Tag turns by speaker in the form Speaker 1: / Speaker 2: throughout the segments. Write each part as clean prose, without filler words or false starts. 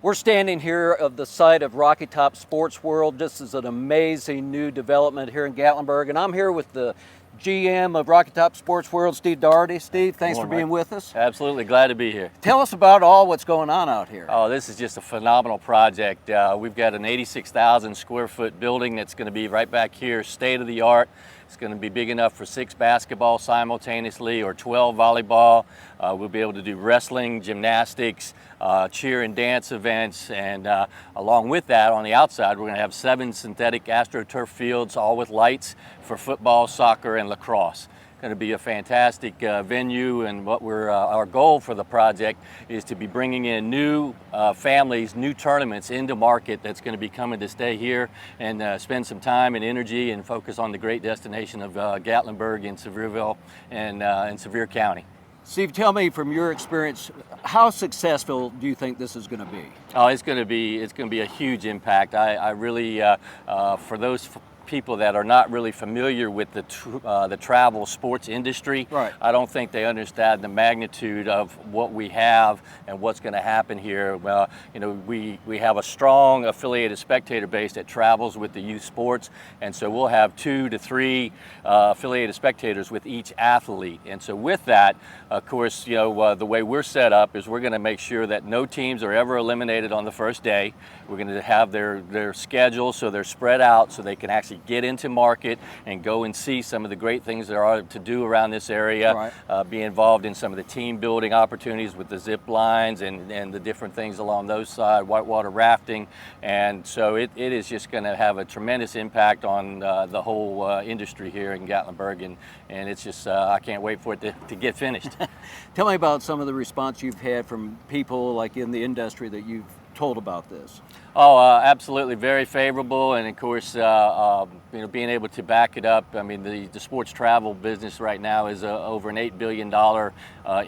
Speaker 1: We're standing here of the site of Rocky Top Sports World. This is an amazing new development here in Gatlinburg, and I'm here with the GM of Rocky Top Sports World, Steve Daugherty. Steve, thanks for being with us.
Speaker 2: Absolutely, glad to be here.
Speaker 1: Tell us about all what's going on out here.
Speaker 2: Oh, this is just a phenomenal project. We've got an 86,000 square foot building that's going to be right back here, state of the art. It's going to be big enough for 6 basketball simultaneously or 12 volleyball. We'll be able to do wrestling, gymnastics, cheer and dance events, and along with that, on the outside, we're going to have 7 synthetic AstroTurf fields, all with lights for football, soccer, and lacrosse. Going to be a fantastic venue, and what our goal for the project is to be bringing in new families, new tournaments into market that's going to be coming to stay here and spend some time and energy and focus on the great destination of Gatlinburg and Sevierville and Sevier County.
Speaker 1: Steve, tell me from your experience, how successful do you think this is going to be?
Speaker 2: Oh, it's going to be a huge impact. I really, for those people that are not really familiar with the travel sports industry,
Speaker 1: right,
Speaker 2: I don't think they understand the magnitude of what we have and what's going to happen here. Well, you know, we have a strong affiliated spectator base that travels with the youth sports, and so we'll have 2 to 3 affiliated spectators with each athlete. And so with that, of course, you know, the way we're set up is we're going to make sure that no teams are ever eliminated on the first day. We're going to have their schedule so they're spread out so they can actually get into market and go and see some of the great things there are to do around this area, right, be involved in some of the team building opportunities with the zip lines and the different things along those sides, whitewater rafting. And so it is just going to have a tremendous impact on the whole industry here in Gatlinburg, and it's just, I can't wait for it to get finished.
Speaker 1: Tell me about some of the response you've had from people like in the industry that you've told about this.
Speaker 2: Oh, absolutely, very favorable, and of course, you know, being able to back it up. I mean, the sports travel business right now is over an $8 billion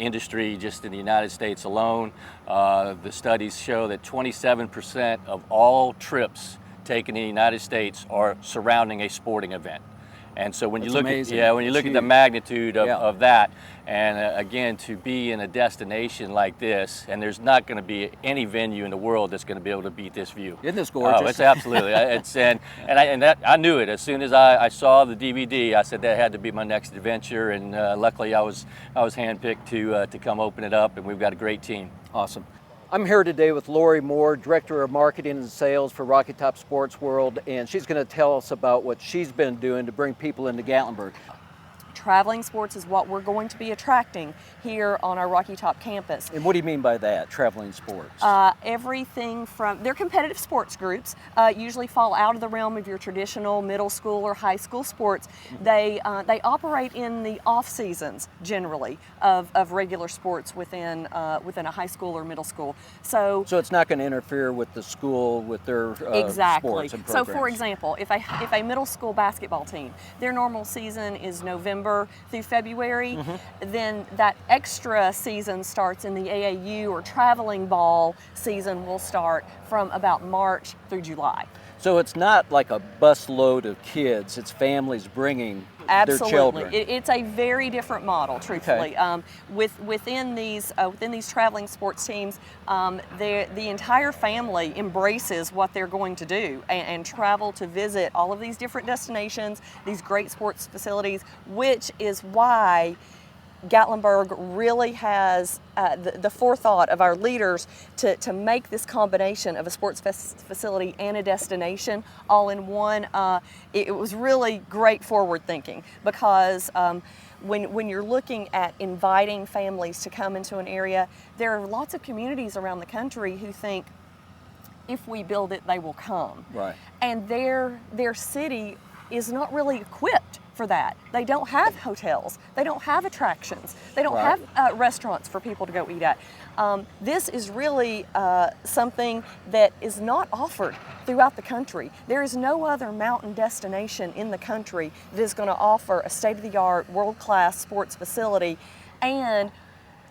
Speaker 2: industry just in the United States alone. The studies show that 27% of all trips taken in the United States are surrounding a sporting event. And so when you look at the magnitude of that, and again, to be in a destination like this, and there's not going to be any venue in the world that's going to be able to beat this view.
Speaker 1: Isn't this gorgeous?
Speaker 2: Oh, it's absolutely. I knew it as soon as I saw the DVD. I said that had to be my next adventure, and luckily I was handpicked to come open it up, and we've got a great team.
Speaker 1: Awesome. I'm here today with Lori Moore, Director of Marketing and Sales for Rocky Top Sports World, and she's going to tell us about what she's been doing to bring people into Gatlinburg.
Speaker 3: Traveling sports is what we're going to be attracting here on our Rocky Top campus.
Speaker 1: And what do you mean by that, traveling sports?
Speaker 3: Everything from, they're competitive sports groups, usually fall out of the realm of your traditional middle school or high school sports. They operate in the off seasons generally of regular sports within a high school or middle school. So
Speaker 1: it's not going to interfere with the school with their
Speaker 3: exactly.
Speaker 1: sports and
Speaker 3: So
Speaker 1: programs.
Speaker 3: for example, if a middle school basketball team, their normal season is November through February, then that extra season starts in the AAU, or traveling ball season will start from about March through July.
Speaker 1: So it's not like a bus load of kids, it's families bringing their children.
Speaker 3: It's a very different model, truthfully. Okay. Within these traveling sports teams, the entire family embraces what they're going to do and travel to visit all of these different destinations, these great sports facilities, which is why Gatlinburg really has the forethought of our leaders to make this combination of a sports facility and a destination all in one. It was really great forward thinking, because when you're looking at inviting families to come into an area, there are lots of communities around the country who think, if we build it, they will come.
Speaker 1: Right.
Speaker 3: And their city is not really equipped for that. They don't have hotels. They don't have attractions. They don't have restaurants for people to go eat at. This is really something that is not offered throughout the country. There is no other mountain destination in the country that is going to offer a state-of-the-art, world-class sports facility and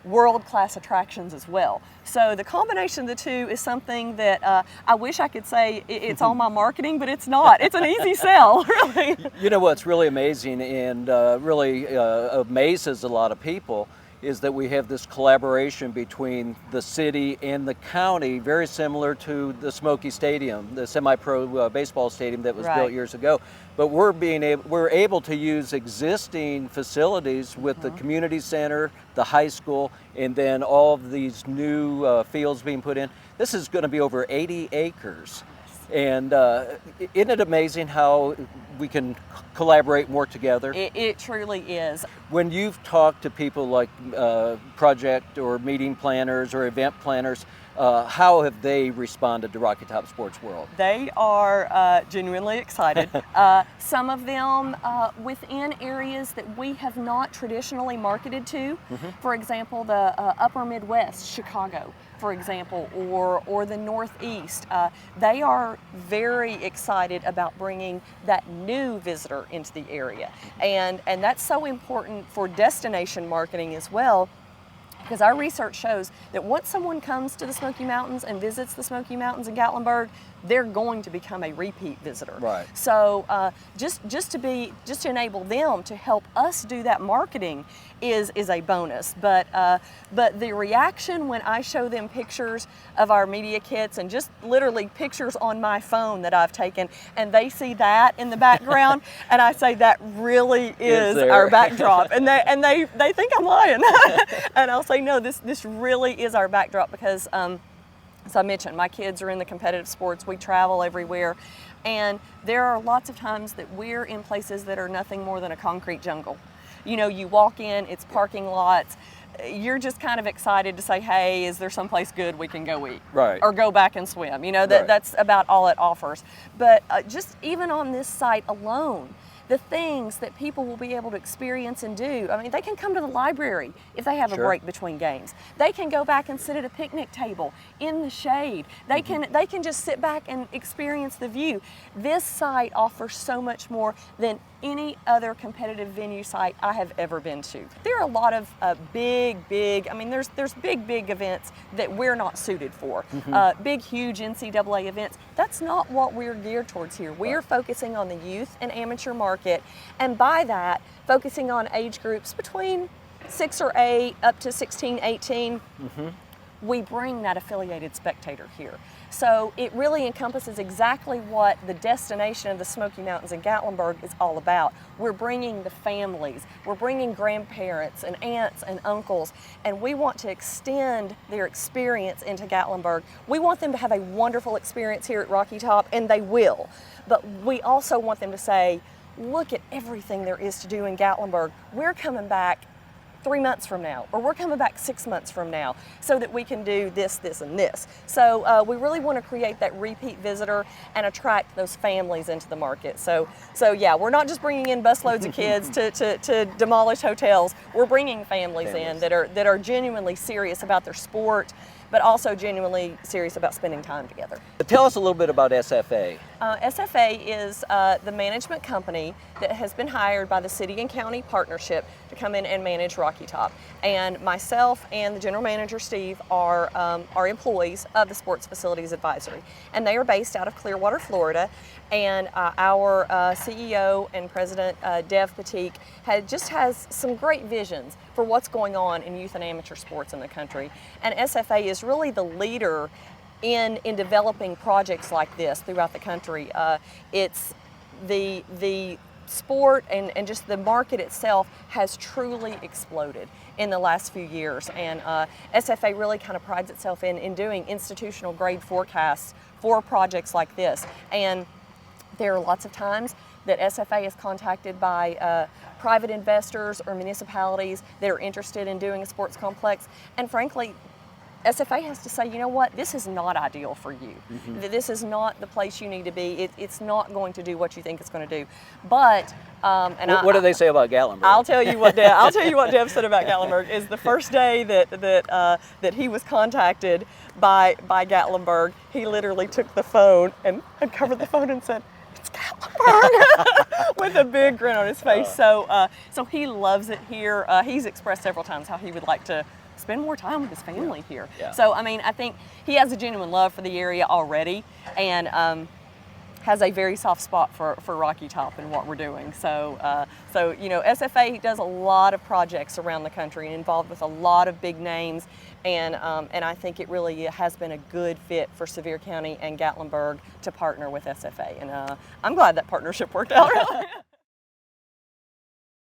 Speaker 3: world-class attractions as well. So the combination of the two is something that I wish I could say it's all my marketing, but it's not. It's an easy sell, really.
Speaker 1: You know what's really amazing and really amazes a lot of people is that we have this collaboration between the city and the county, very similar to the Smoky Stadium, the semi-pro baseball stadium that was built years ago. But we're able to use existing facilities with the community center, the high school, and then all of these new fields being put in. This is going to be over 80 acres. And isn't it amazing how we can collaborate and work together?
Speaker 3: It truly is.
Speaker 1: When you've talked to people like project or meeting planners or event planners, how have they responded to Rocky Top Sports World?
Speaker 3: They are genuinely excited. Some of them within areas that we have not traditionally marketed to. For example, the upper Midwest, Chicago, for example, or the Northeast. They are very excited about bringing that new visitor into the area. And that's so important for destination marketing as well, because our research shows that once someone comes to the Smoky Mountains and visits the Smoky Mountains in Gatlinburg, they're going to become a repeat visitor.
Speaker 1: Right.
Speaker 3: So just to enable them to help us do that marketing is a bonus. But the reaction when I show them pictures of our media kits and just literally pictures on my phone that I've taken, and they see that in the background, and I say that really is our backdrop, and they think I'm lying, and I'll say no, this really is our backdrop because. As I mentioned, my kids are in the competitive sports. We travel everywhere. And there are lots of times that we're in places that are nothing more than a concrete jungle. You know, you walk in, it's parking lots. You're just kind of excited to say, hey, is there someplace good we can go eat?
Speaker 1: Right.
Speaker 3: Or go back and swim. You know, that's about all it offers. But just even on this site alone, the things that people will be able to experience and do. I mean, they can come to the library if they have a break between games. They can go back and sit at a picnic table in the shade. They can just sit back and experience the view. This site offers so much more than any other competitive venue site I have ever been to. There are a lot of big, I mean, there's big events that we're not suited for. Big, huge NCAA events. That's not what we're geared towards here. We are focusing on the youth and amateur market, and by that, focusing on age groups between 6 or 8 up to 16, 18. We bring that affiliated spectator here. So it really encompasses exactly what the destination of the Smoky Mountains in Gatlinburg is all about. We're bringing the families, we're bringing grandparents and aunts and uncles, and we want to extend their experience into Gatlinburg. We want them to have a wonderful experience here at Rocky Top, and they will. But we also want them to say, look at everything there is to do in Gatlinburg. We're coming back 3 months from now, or we're coming back 6 months from now, so that we can do this, this, and this. So we really want to create that repeat visitor and attract those families into the market. So yeah, we're not just bringing in busloads of kids to demolish hotels. We're bringing families in that are genuinely serious about their sport, but also genuinely serious about spending time together.
Speaker 1: Tell us a little bit about SFA.
Speaker 3: SFA is the management company that has been hired by the city and county partnership to come in and manage Rocky Top. And myself and the general manager, Steve, are employees of the Sports Facilities Advisory. And they are based out of Clearwater, Florida. And our CEO and president, Dev Patik, has some great visions for what's going on in youth and amateur sports in the country. And SFA is really the leader in developing projects like this throughout the country. It's the sport and just the market itself has truly exploded in the last few years, and SFA really kind of prides itself in doing institutional grade forecasts for projects like this. And there are lots of times that SFA is contacted by private investors or municipalities that are interested in doing a sports complex, and frankly, SFA has to say, you know what, this is not ideal for you. This is not the place you need to be. It's not going to do what you think it's going to do. But
Speaker 1: what do they say about Gatlinburg?
Speaker 3: I'll tell you what Dev said about Gatlinburg is the first day that he was contacted by Gatlinburg, he literally took the phone and covered the phone and said, "It's Gatlinburg," with a big grin on his face. So he loves it here. He's expressed several times how he would like to spend more time with his family here. So I mean, I think he has a genuine love for the area already, and has a very soft spot for Rocky Top and what we're doing. So, you know, SFA does a lot of projects around the country and involved with a lot of big names, and I think it really has been a good fit for Sevier County and Gatlinburg to partner with SFA, and I'm glad that partnership worked out.